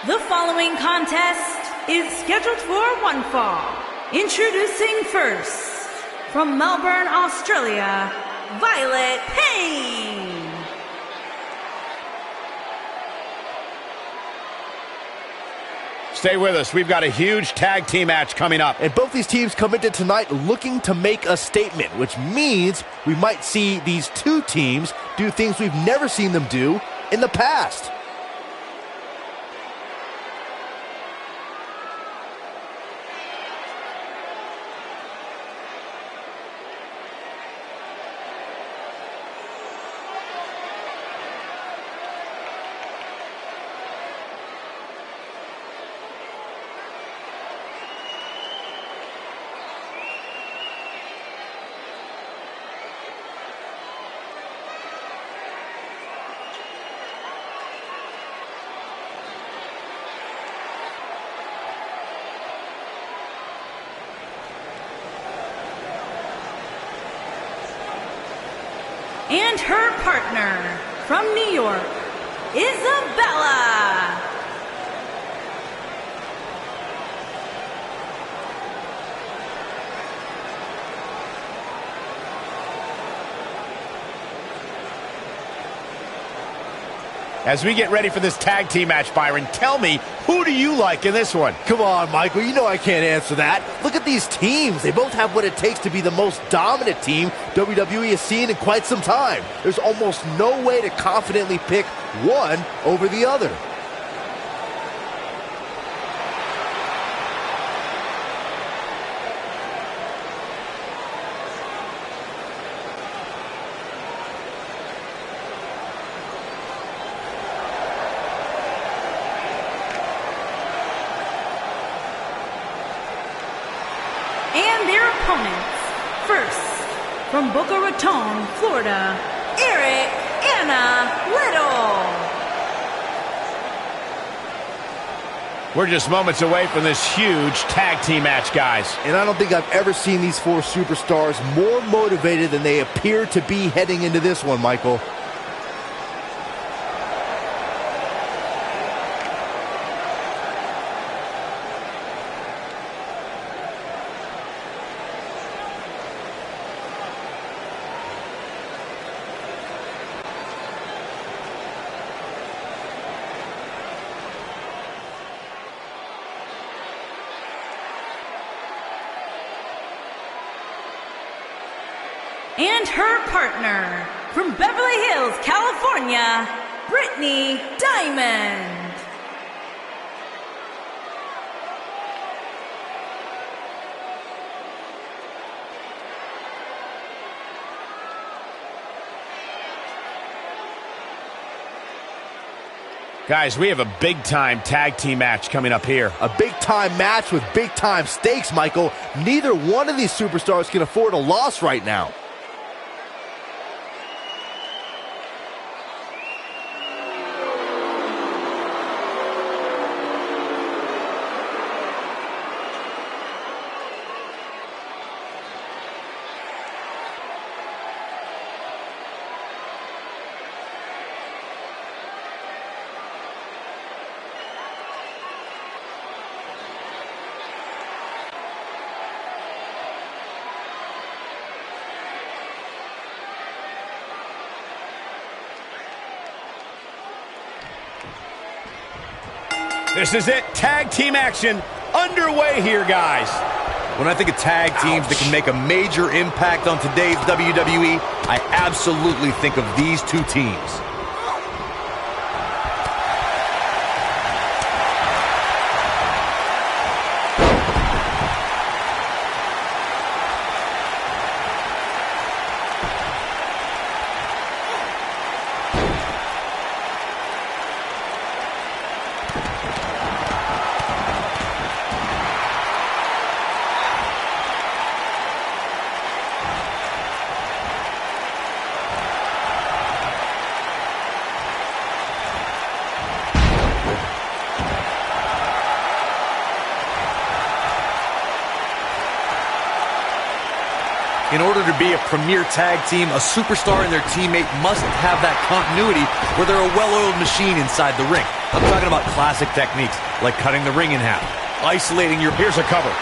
The following contest is scheduled for one fall. Introducing first, from Melbourne, Australia, Violet Payne. Stay with us. We've got a huge tag team match coming up. And both these teams come into tonight looking to make a statement, which means we might see these two teams do things we've never seen them do in the past. And her partner, from New York, Isabella. As we get ready for this tag team match, Byron, tell me, who do you like in this one? Come on, Michael, you know I can't answer that. Look at these teams. They both have what it takes to be the most dominant team WWE has seen in quite some time. There's almost no way to confidently pick one over the other. And their opponents, first, from Boca Raton, Florida, Eric Anna Little. We're just moments away from this huge tag team match, guys. And I don't think I've ever seen these four superstars more motivated than they appear to be heading into this one, Michael. And her partner, from Beverly Hills, California, Brittany Diamond. Guys, we have a big-time tag team match coming up here. A big-time match with big-time stakes, Michael. Neither one of these superstars can afford a loss right now. This is it. Tag team action underway here, guys. When I think of tag teams that can make a major impact on today's WWE, I absolutely think of these two teams. In order to be a premier tag team, a superstar and their teammate must have that continuity where they're a well-oiled machine inside the ring. I'm talking about classic techniques, like cutting the ring in half, isolating your... Here's a cover.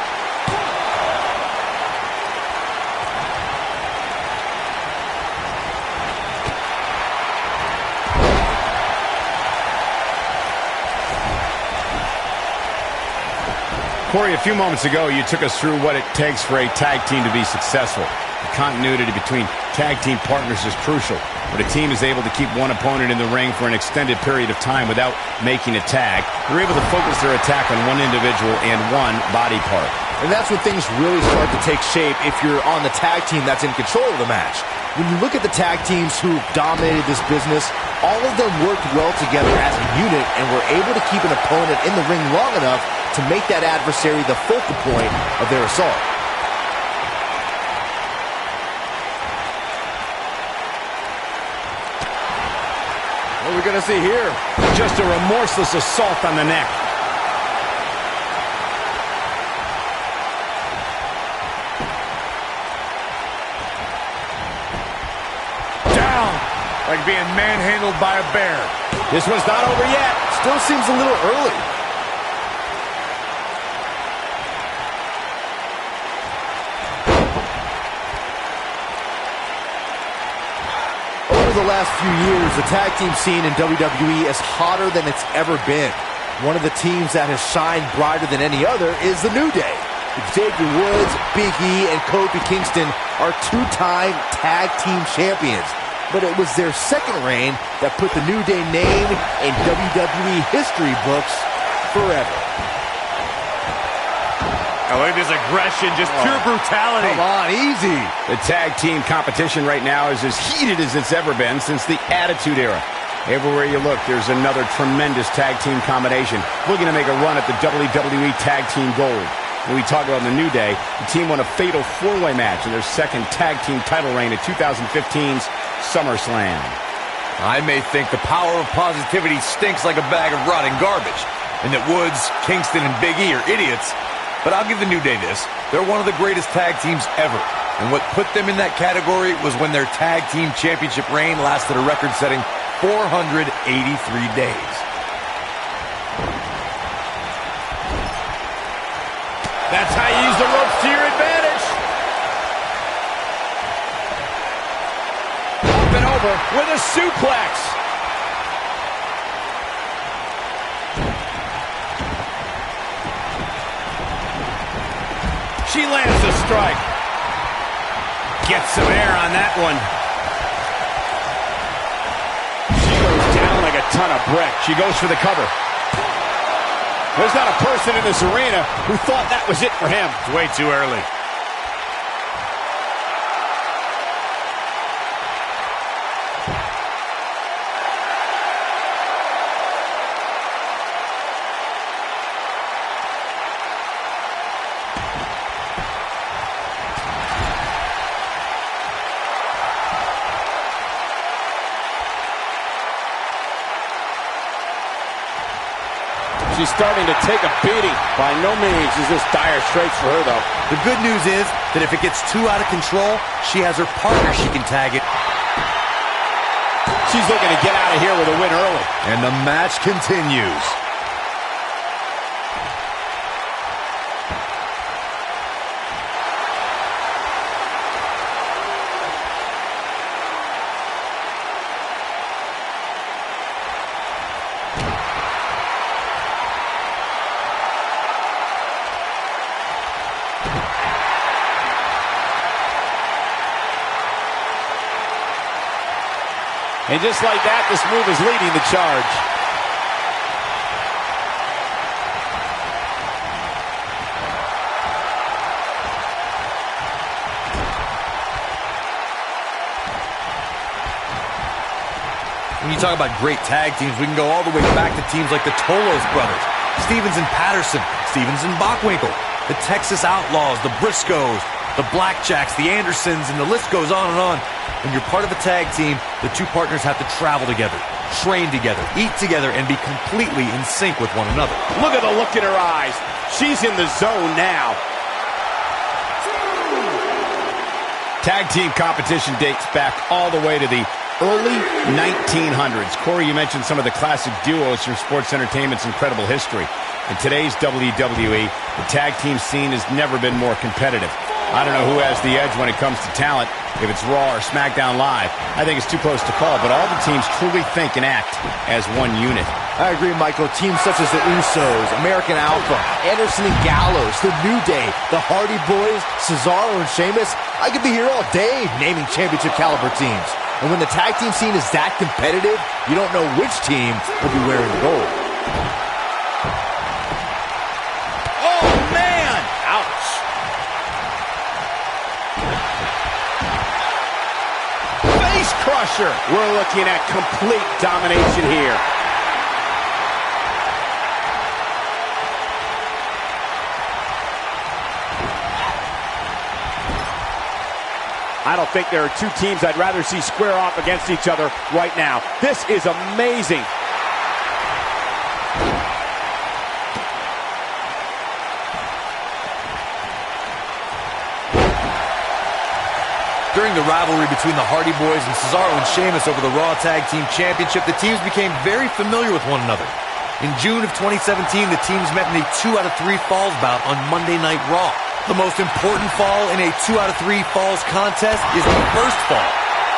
Corey, a few moments ago, you took us through what it takes for a tag team to be successful. The continuity between tag team partners is crucial. When a team is able to keep one opponent in the ring for an extended period of time without making a tag, they're able to focus their attack on one individual and one body part. And that's when things really start to take shape if you're on the tag team that's in control of the match. When you look at the tag teams who dominated this business, all of them worked well together as a unit and were able to keep an opponent in the ring long enough to make that adversary the focal point of their assault. What are we going to see here? Just a remorseless assault on the neck. Down, like being manhandled by a bear. This one's not over yet. Still seems a little early. Over the last few years, the tag team scene in WWE is hotter than it's ever been. One of the teams that has shined brighter than any other is the New Day. Xavier Woods, Big E, and Kofi Kingston are two-time tag team champions. But it was their second reign that put the New Day name in WWE history books forever. Oh, look at this aggression, just pure brutality. Come on, easy. The tag team competition right now is as heated as it's ever been since the Attitude Era. Everywhere you look, there's another tremendous tag team combination looking to make a run at the WWE Tag Team Gold. When we talk about the New Day, the team won a fatal four-way match in their second tag team title reign at 2015's SummerSlam. I may think the power of positivity stinks like a bag of rotting garbage, and that Woods, Kingston, and Big E are idiots, but I'll give the New Day this. They're one of the greatest tag teams ever, and what put them in that category was when their tag team championship reign lasted a record-setting 483 days. That's how you use the ropes to your advantage. Up and over with a suplex. She lands the strike. Gets some air on that one. She goes down like a ton of brick. She goes for the cover. There's not a person in this arena who thought that was it for him. It's way too early. She's starting to take a beating. By no means is this dire straits for her, though. The good news is that if it gets too out of control, she has her partner she can tag it. She's looking to get out of here with a win early. And the match continues. And just like that, this move is leading the charge. When you talk about great tag teams, we can go all the way back to teams like the Tolos brothers, Stevens and Patterson, Stevens and Bockwinkel, the Texas Outlaws, the Briscoes, the Blackjacks, the Andersons, and the list goes on and on. When you're part of a tag team, the two partners have to travel together, train together, eat together, and be completely in sync with one another. Look at the look in her eyes. She's in the zone now. Tag team competition dates back all the way to the early 1900s. Corey, you mentioned some of the classic duos from sports entertainment's incredible history. In today's WWE, the tag team scene has never been more competitive. I don't know who has the edge when it comes to talent, if it's Raw or SmackDown Live. I think it's too close to call, but all the teams truly think and act as one unit. I agree, Michael. Teams such as the Usos, American Alpha, Anderson and Gallows, The New Day, the Hardy Boys, Cesaro and Sheamus. I could be here all day naming championship caliber teams. And when the tag team scene is that competitive, you don't know which team will be wearing the gold. Oh, man! Ouch. Face crusher! We're looking at complete domination here. I don't think there are two teams I'd rather see square off against each other right now. This is amazing. During the rivalry between the Hardy Boys and Cesaro and Sheamus over the Raw Tag Team Championship, the teams became very familiar with one another. In June of 2017, the teams met in a 2 out of 3 falls bout on Monday Night Raw. The most important fall in a 2 out of 3 falls contest is the first fall.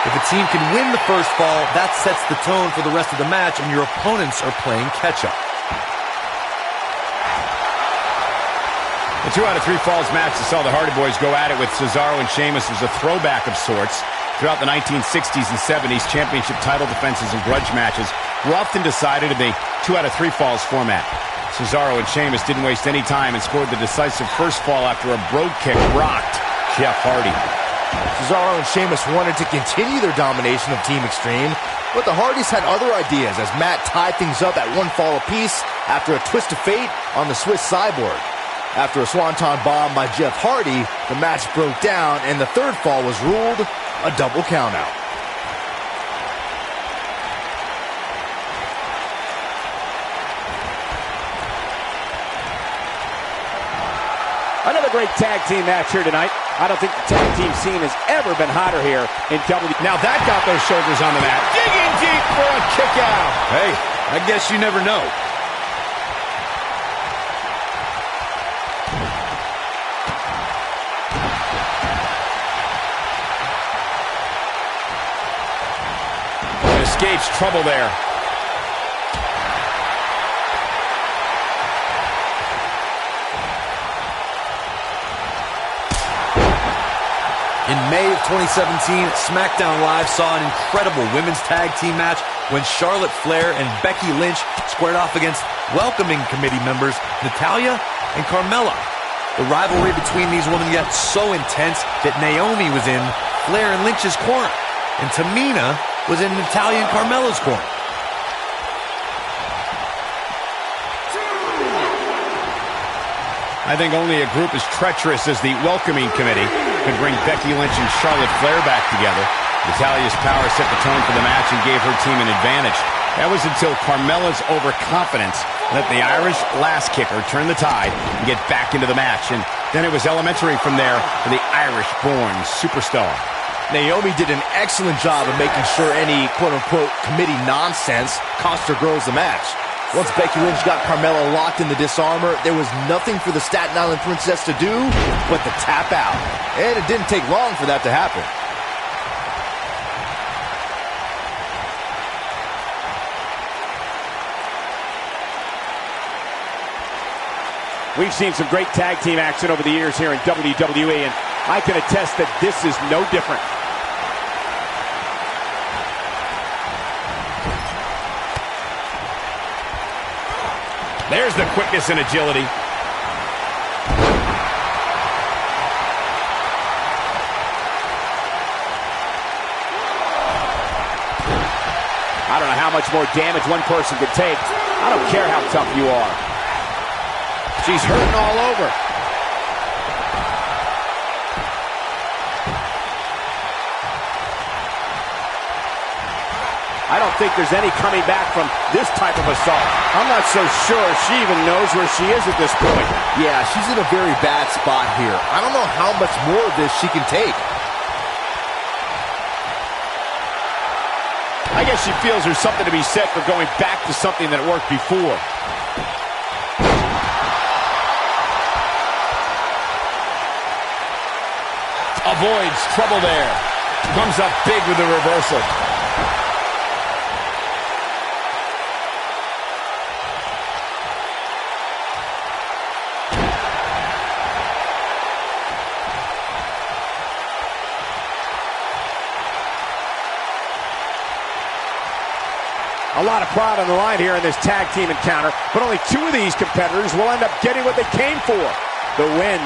If a team can win the first fall, that sets the tone for the rest of the match, and your opponents are playing catch-up. The 2 out of 3 falls match that saw the Hardy Boys go at it with Cesaro and Sheamus was a throwback of sorts. Throughout the 1960s and 70s, championship title defenses and grudge matches were often decided in a 2 out of 3 falls format. Cesaro and Sheamus didn't waste any time and scored the decisive first fall after a brogue kick rocked Jeff Hardy. Cesaro and Sheamus wanted to continue their domination of Team Extreme, but the Hardys had other ideas as Matt tied things up at 1 fall apiece after a twist of fate on the Swiss Cyborg. After a swanton bomb by Jeff Hardy, the match broke down and the third fall was ruled a double countout. Another great tag team match here tonight. I don't think the tag team scene has ever been hotter here in WWE. Now that got those shoulders on the mat. Digging deep for a kick out. Hey, I guess you never know. Escapes trouble there. In May of 2017, SmackDown Live saw an incredible women's tag team match when Charlotte Flair and Becky Lynch squared off against welcoming committee members Natalya and Carmella. The rivalry between these women got so intense that Naomi was in Flair and Lynch's corner, and Tamina was in Natalya and Carmella's corner. I think only a group as treacherous as the welcoming committee could bring Becky Lynch and Charlotte Flair back together. Natalya's power set the tone for the match and gave her team an advantage. That was until Carmella's overconfidence let the Irish lass kicker turn the tide and get back into the match. And then it was elementary from there for the Irish-born superstar. Naomi did an excellent job of making sure any quote-unquote committee nonsense cost her girls the match. Once Becky Lynch got Carmella locked in the disarmor, there was nothing for the Staten Island Princess to do but to tap out. And it didn't take long for that to happen. We've seen some great tag team action over the years here in WWE, and I can attest that this is no different. There's the quickness and agility. I don't know how much more damage one person could take. I don't care how tough you are. She's hurting all over. I don't think there's any coming back from this type of assault. I'm not so sure she even knows where she is at this point. Yeah, she's in a very bad spot here. I don't know how much more of this she can take. I guess she feels there's something to be said for going back to something that worked before. Avoids trouble there. Comes up big with the reversal. A lot of pride on the line here in this tag team encounter, but only two of these competitors will end up getting what they came for, the win.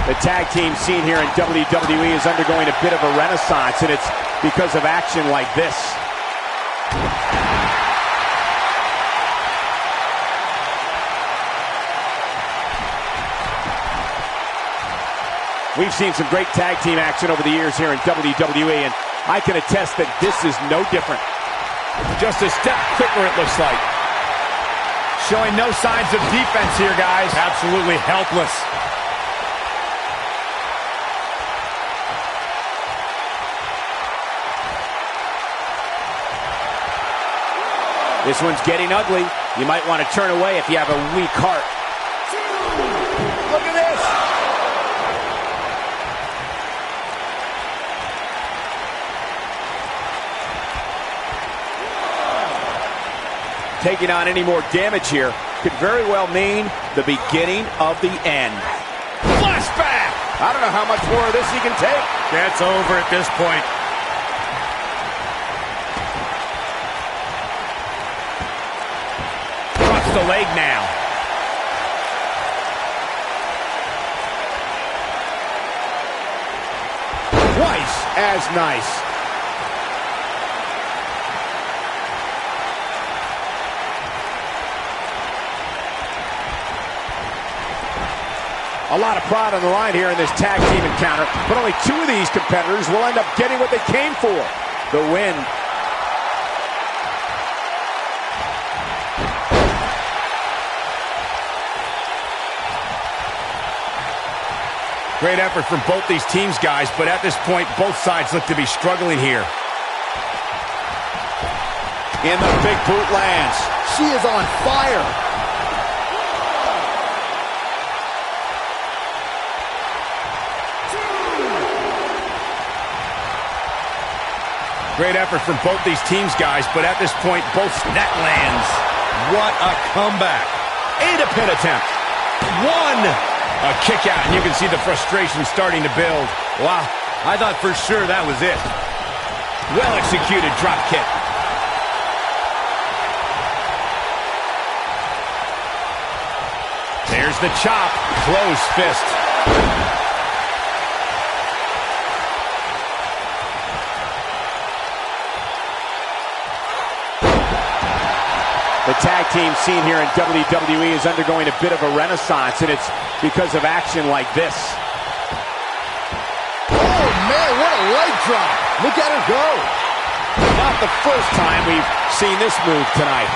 The tag team scene here in WWE is undergoing a bit of a renaissance, and it's because of action like this. We've seen some great tag team action over the years here in WWE, and I can attest that this is no different. Just a step quicker, it looks like. Showing no signs of defense here, guys. Absolutely helpless. This one's getting ugly. You might want to turn away if you have a weak heart. Look at this. Taking on any more damage here could very well mean the beginning of the end. Flashback! I don't know how much more of this he can take. That's over at this point. Drops the leg now. Twice as nice. A lot of pride on the line here in this tag team encounter, but only two of these competitors will end up getting what they came for, the win. Great effort from both these teams, guys, but at this point, both sides look to be struggling here. And the big boot lands. She is on fire. Great effort from both these teams, guys, but at this point, both net lands. What a comeback. And a pin attempt. One. A kick out, and you can see the frustration starting to build. Wow, I thought for sure that was it. Well executed drop kick. There's the chop. Closed fist. The tag team scene here in WWE is undergoing a bit of a renaissance, and it's because of action like this. Oh, man, what a leg drop. Look at her go. Not the first time we've seen this move tonight.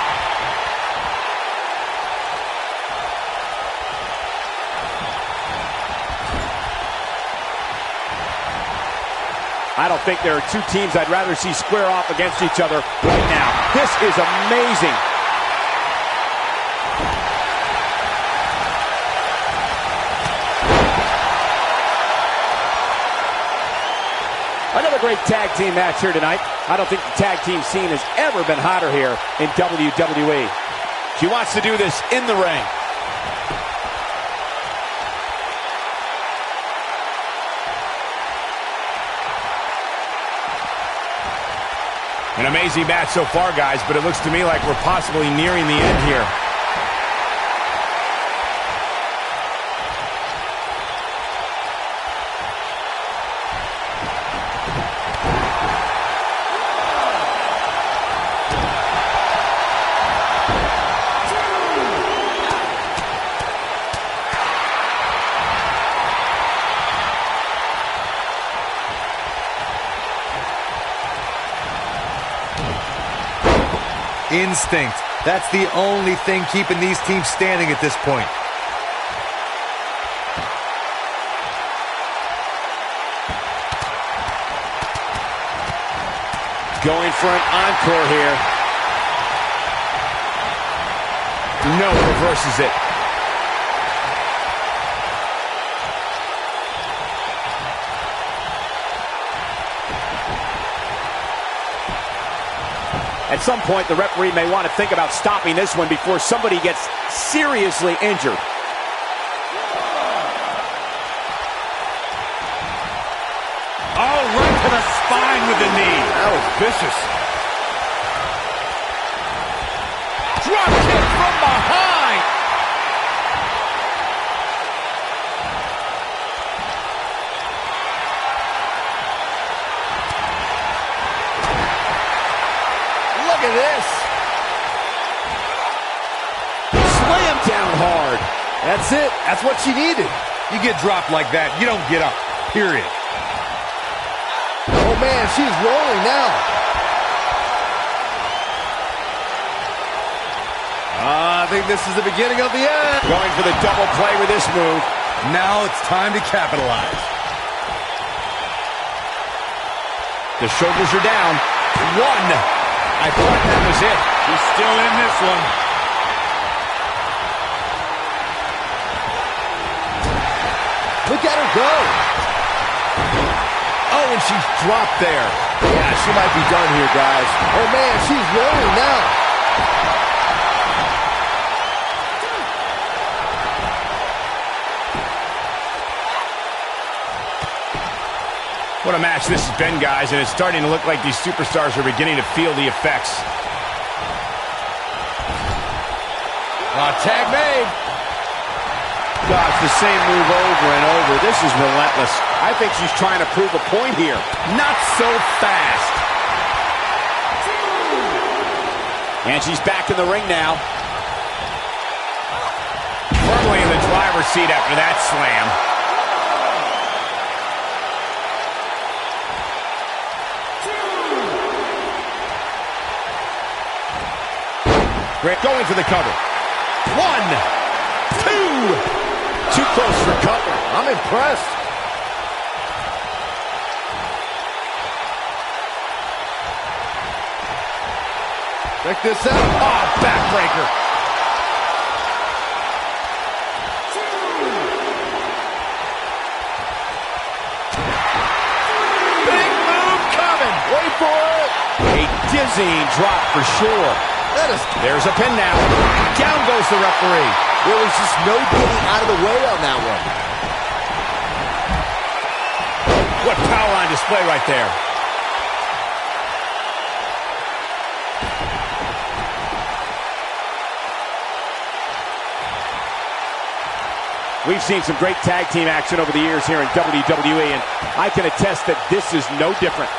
I don't think there are two teams I'd rather see square off against each other right now. This is amazing. Another great tag team match here tonight. I don't think the tag team scene has ever been hotter here in WWE. She wants to do this in the ring. An amazing match so far, guys, but it looks to me like we're possibly nearing the end here. Instinct. That's the only thing keeping these teams standing at this point. going for an encore here. No, reverses it. At some point, the referee may want to think about stopping this one before somebody gets seriously injured. Oh, right to the spine with the knee. That was vicious. Drop kick from behind. Look at this. Slam down hard. That's it. That's what she needed. You get dropped like that, you don't get up. Period. Oh, man, she's rolling now. I think this is the beginning of the end. Going for the double play with this move. Now it's time to capitalize. The shoulders are down. One. I thought that was it. He's still in this one. Look at her go. Oh, and she's dropped there. Yeah, she might be done here, guys. Oh, man, she's rolling now. What a match this has been, guys, and it's starting to look like these superstars are beginning to feel the effects. Tag made. Gosh, the same move over and over. This is relentless. I think she's trying to prove a point here. Not so fast. And she's back in the ring now. Firmly in the driver's seat after that slam. Going for the cover. 1, 2. Too close for cover. I'm impressed. Check this out. Oh, backbreaker. Big move coming. Wait for it. A dizzying drop for sure. There's a pin now. Down goes the referee. There was just no getting out of the way on that one. What power on display right there. We've seen some great tag team action over the years here in WWE, and I can attest that this is no different.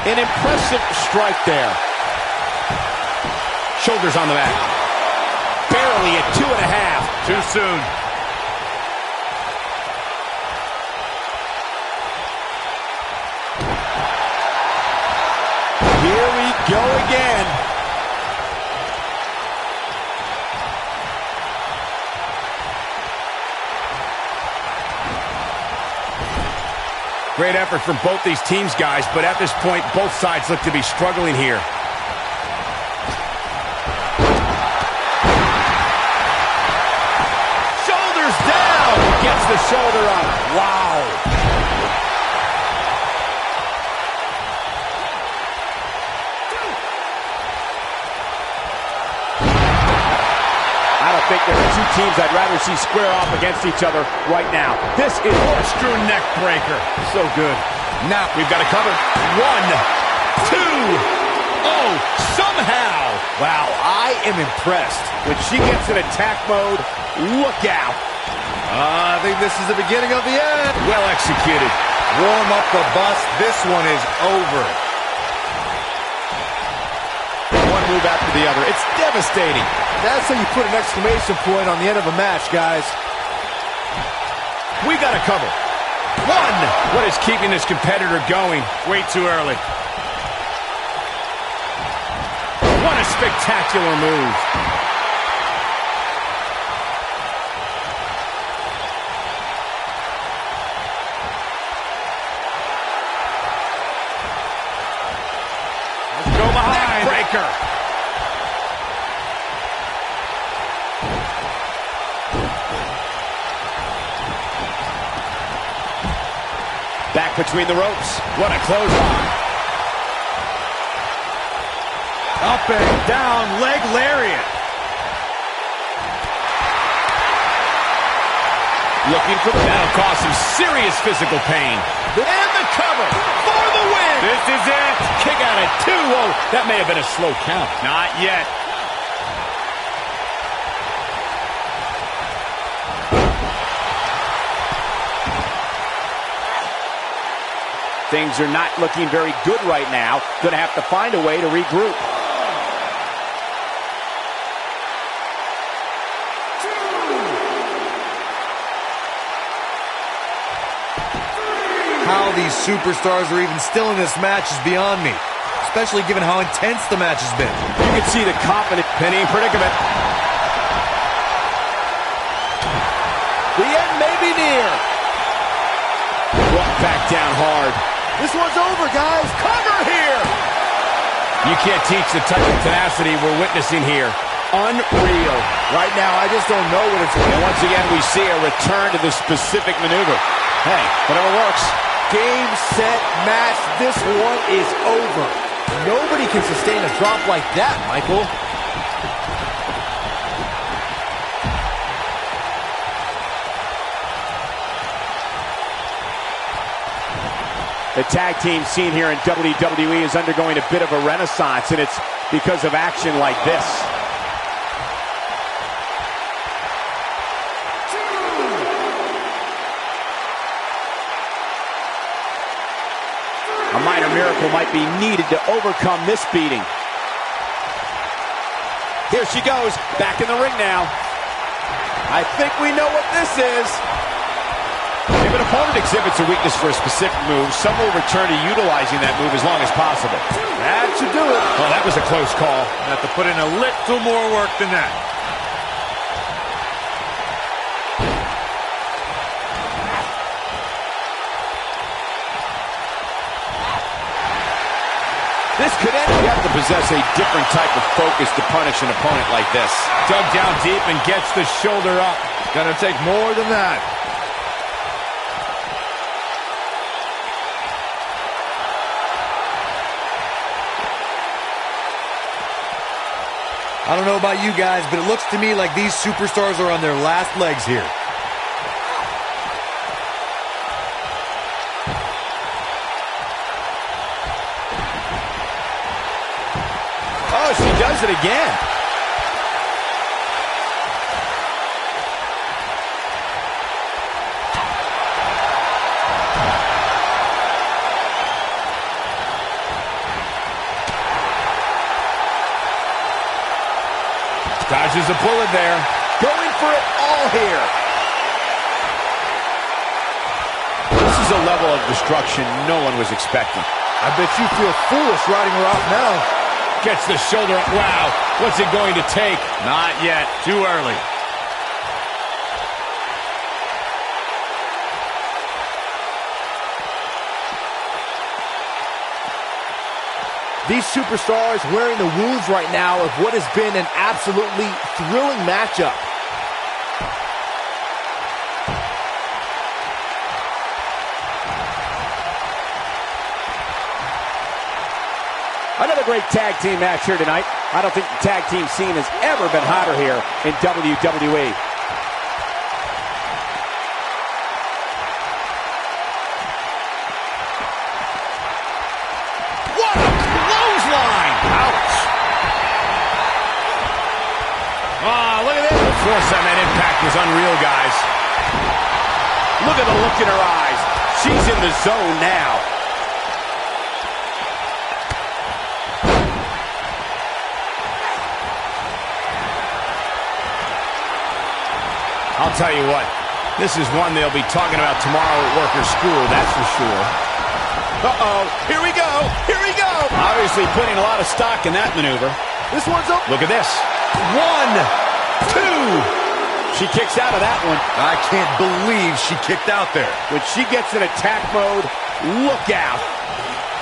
An impressive strike there. Shoulders on the mat. Barely at 2.5. Too soon. Here we go again. Great effort from both these teams, guys, but at this point, both sides look to be struggling here. Shoulders down. Gets the shoulder up. Wow. I don't think there are two teams I'd rather see square off against each other right now. This is Corkscrew neck breaker. so good. Now, we've got to cover. 1, 2. Oh, somehow. Wow, I am impressed. When she gets in attack mode, look out. I think this is the beginning of the end. Well executed. Warm up the bus. This one is over. One move after the other. It's devastating. That's how you put an exclamation point on the end of a match, guys. We got to cover. 1. What is keeping this competitor going? Way too early. What a spectacular move. neckbreaker. Back between the ropes. What a clothesline. Up and down, leg lariat. Looking for the... That'll cause some serious physical pain. And the cover for the win. This is it. Kick out at 2. Whoa, that may have been a slow count. Not yet. Things are not looking very good right now. Going to have to find a way to regroup. How these superstars are even still in this match is beyond me, especially given how intense the match has been. You can see the confident Penny predicament. The end may be near. Brought back down hard. This one's over, guys. Cover here. You can't teach the type of tenacity we're witnessing here. Unreal. Right now, I just don't know what it's going to And once again, we see a return to the specific maneuver. Hey, whatever works. Game, set, match. This one is over. Nobody can sustain a drop like that, Michael. The tag team scene here in WWE is undergoing a bit of a renaissance, and it's because of action like this. A minor miracle might be needed to overcome this beating. Here she goes, back in the ring now. I think we know what this is. If an opponent exhibits a weakness for a specific move, some will return to utilizing that move as long as possible. That should do it. Well, that was a close call. Have to put in a little more work than that. This could end. You have to possess a different type of focus to punish an opponent like this. Dug down deep and gets the shoulder up. Gonna take more than that. I don't know about you guys, but it looks to me like these superstars are on their last legs here. Oh, she does it again. Dodges a bullet there. Going for it all here. This is a level of destruction no one was expecting. I bet you feel foolish riding her off now. Gets the shoulder up. Wow. What's it going to take? Not yet. Too early. These superstars wearing the wounds right now of what has been an absolutely thrilling matchup. Another great tag team match here tonight. I don't think the tag team scene has ever been hotter here in WWE. What a clothesline! Ouch! Ah, look at this. The force on that impact was unreal, guys. Look at the look in her eyes. She's in the zone now. I'll tell you what, this is one they'll be talking about tomorrow at workers' school, that's for sure. Uh-oh, here we go, here we go! Obviously putting a lot of stock in that maneuver. This one's up. Look at this. 1, 2. She kicks out of that one. I can't believe she kicked out there. When she gets in attack mode, look out.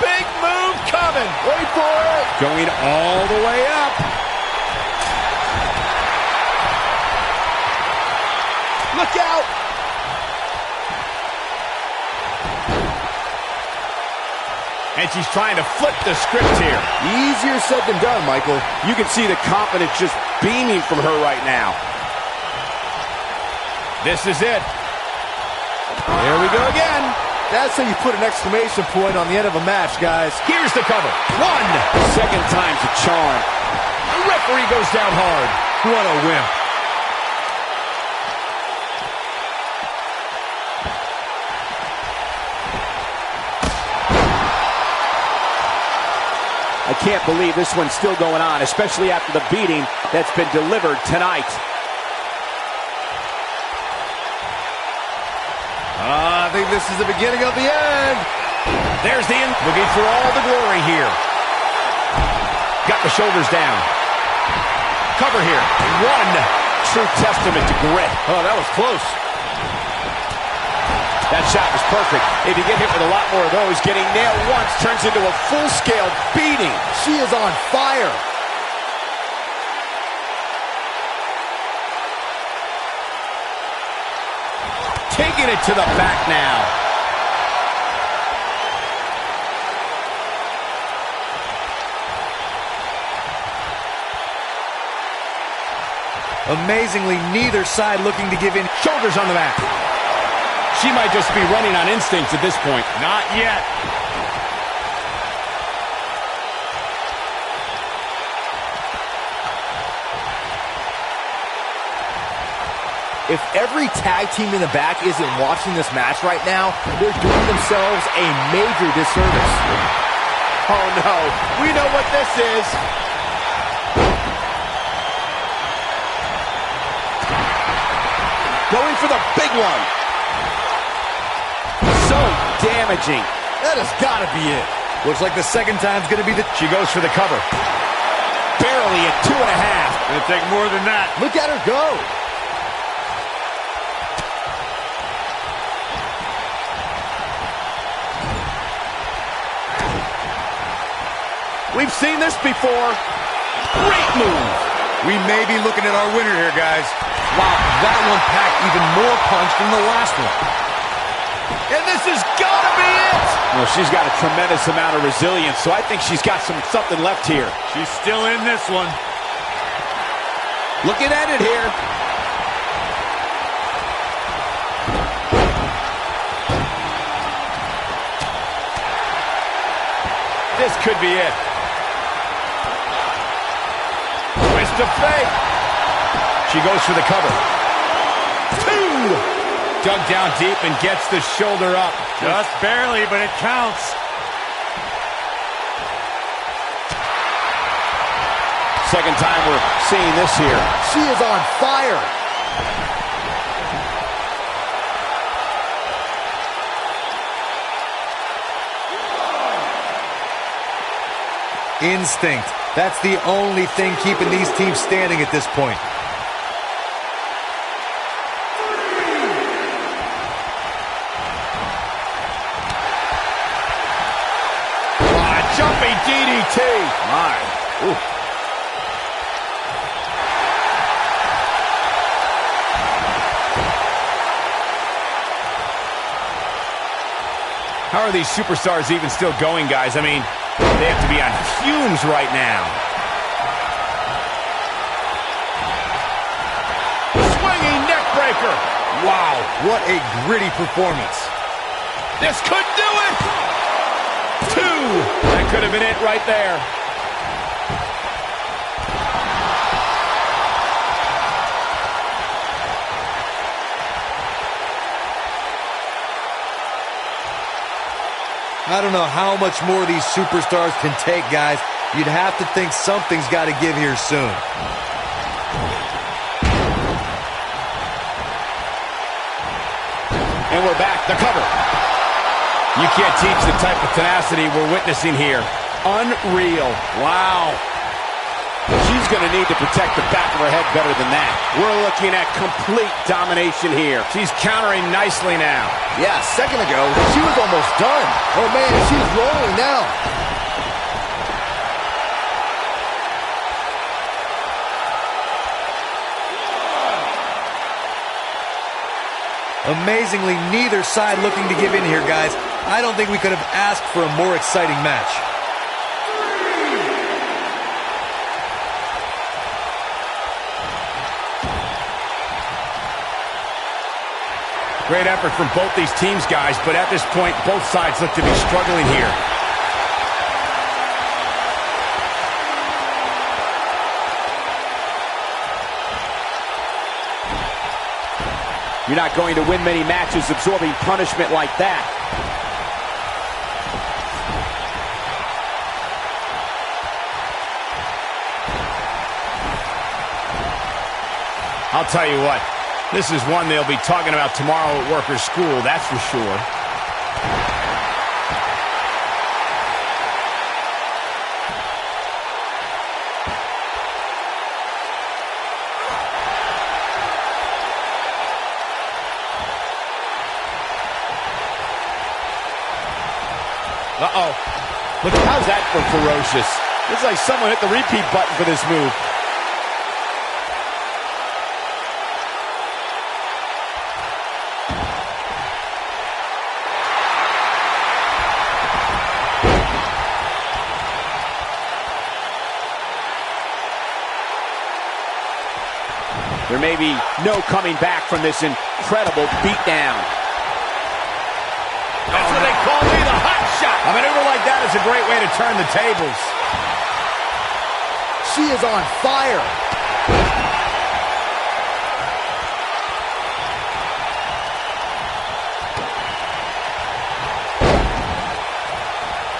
Big move coming. coming. Wait for it. Going all the way up. Look out. And she's trying to flip the script here. Easier said than done, Michael. You can see the confidence just beaming from her right now. This is it. Here we go again. That's how you put an exclamation point on the end of a match, guys. Here's the cover. One. Second time's a charm. The referee goes down hard. What a wimp. I can't believe this one's still going on, especially after the beating that's been delivered tonight. I think this is the beginning of the end. There's the end. Looking for all the glory here. Got the shoulders down. Cover here. One. True testament to grit. Oh, that was close. That shot was perfect. If you get hit with a lot more of those, getting nailed once turns into a full-scale beating. She is on fire. Taking it to the back now. Amazingly, neither side looking to give in. Shoulders on the back. She might just be running on instinct at this point. Not yet. If every tag team in the back isn't watching this match right now, they're doing themselves a major disservice. Oh, no. We know what this is. Going for the big one. So damaging. That has got to be it. Looks like the second time's going to be the... She goes for the cover. Barely at 2.5. Gonna take more than that. Look at her go. We've seen this before. Great move. We may be looking at our winner here, guys. Wow, that one packed even more punch than the last one. And this is gotta be it! Well, she's got a tremendous amount of resilience, so I think she's got something left here. She's still in this one. Looking at it here. This could be it. Twist of fate. She goes for the cover. Two! Dug down deep and gets the shoulder up. Just barely, but it counts. Second time we're seeing this here. She is on fire. Instinct. That's the only thing keeping these teams standing at this point. Jumping DDT. My. Ooh. How are these superstars even still going, guys? I mean, they have to be on fumes right now. Swinging neck breaker. Wow, what a gritty performance. This could do it. Two. That could have been it right there. I don't know how much more these superstars can take, guys. You'd have to think something's got to give here soon. And we're back. The cover. You can't teach the type of tenacity we're witnessing here. Unreal. Wow. She's going to need to protect the back of her head better than that. We're looking at complete domination here. She's countering nicely now. Yeah, a second ago, she was almost done. Oh, man, she's rolling now. Amazingly, neither side looking to give in here, guys. I don't think we could have asked for a more exciting match. Great effort from both these teams, guys, but at this point, both sides look to be struggling here. You're not going to win many matches absorbing punishment like that. I'll tell you what, this is one they'll be talking about tomorrow at work or school, that's for sure. Uh-oh. Look, how's that for ferocious? It's like someone hit the repeat button for this move. There may be no coming back from this incredible beatdown. That's what they call me, the hot shot. A maneuver like that is a great way to turn the tables. She is on fire.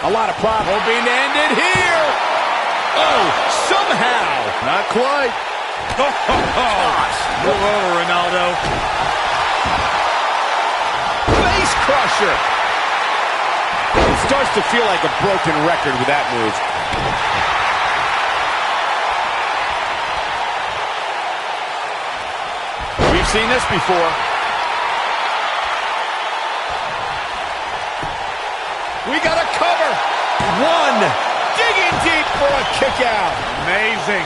A lot of prop hoping to end it here. Oh, somehow. Not quite. Gosh. Move over, Ronaldo. Face crusher. It starts to feel like a broken record with that move. We've seen this before. We got a cover. One. Digging deep for a kick out. Amazing.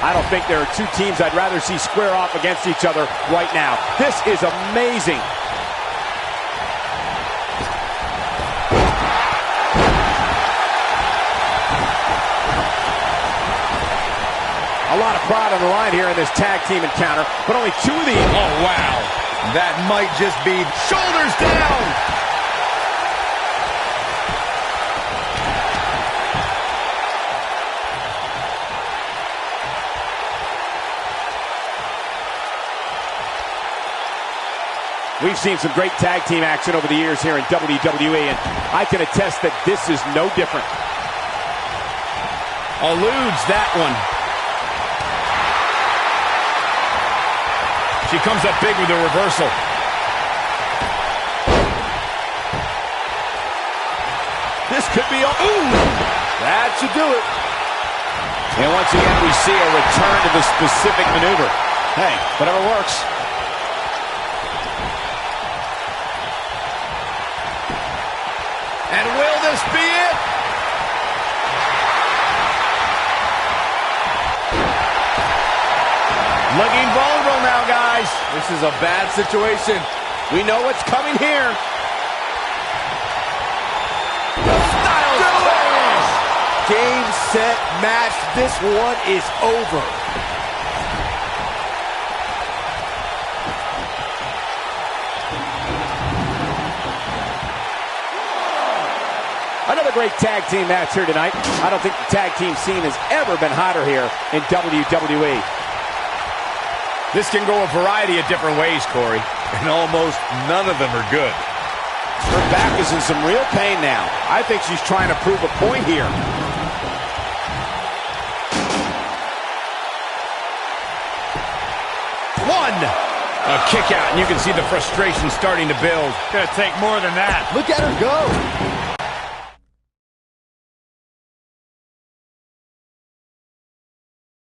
I don't think there are two teams I'd rather see square off against each other right now. This is amazing. A lot of pride on the line here in this tag team encounter, but only two of these. Oh, wow. That might just be Shoulders down. We've seen some great tag team action over the years here in WWE, and I can attest that this is no different. Eludes that one. She comes up big with a reversal. This could be ooh! That should do it. And once again, we see a return to the specific maneuver. Hey, whatever works. And will this be it? Looking vulnerable now, guys. This is a bad situation. We know what's coming here. Game, set, match. This one is over. Another great tag team match here tonight. I don't think the tag team scene has ever been hotter here in WWE. This can go a variety of different ways, Corey. And almost none of them are good. Her back is in some real pain now. I think she's trying to prove a point here. One. A kick out, and you can see the frustration starting to build. Gonna take more than that. Look at her go.